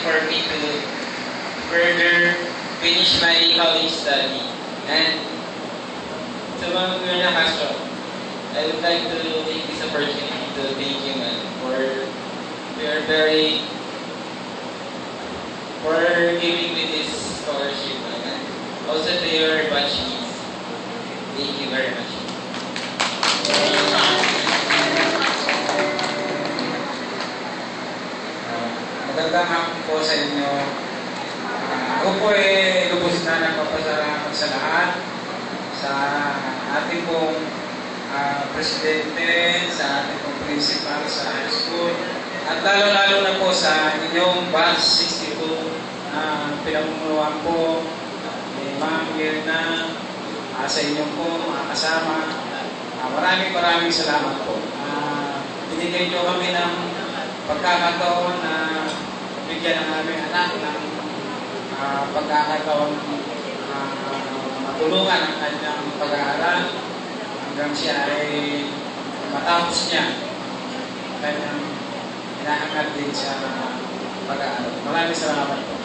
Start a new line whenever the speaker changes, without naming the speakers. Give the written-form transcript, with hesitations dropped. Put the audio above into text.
for me to further finish my college study. And sa mga nakasyo, I would like to take this opportunity to thank you, man, for giving me this scholarship, man. And also to your batchmates. Thank you very much.
Magandang hapon po sa inyo. Ako po lubos na nagpapasalamat sa lahat, sa ating pong presidente, sa ating pong principal sa high school, at lalo-lalo na po sa inyong batch 62 na pinamumunuan po ni Ma'am Mirna, sa inyong po mga kasama. Maraming salamat po. Binigyan nyo kami ng pagkakataon na bigyan ng aming anak ng pagkakataon matulungan ang kanyang pag-aaral hanggang siya ay matapos niya kanyang hinahangad din sa pag-aaral. Maraming salamat po.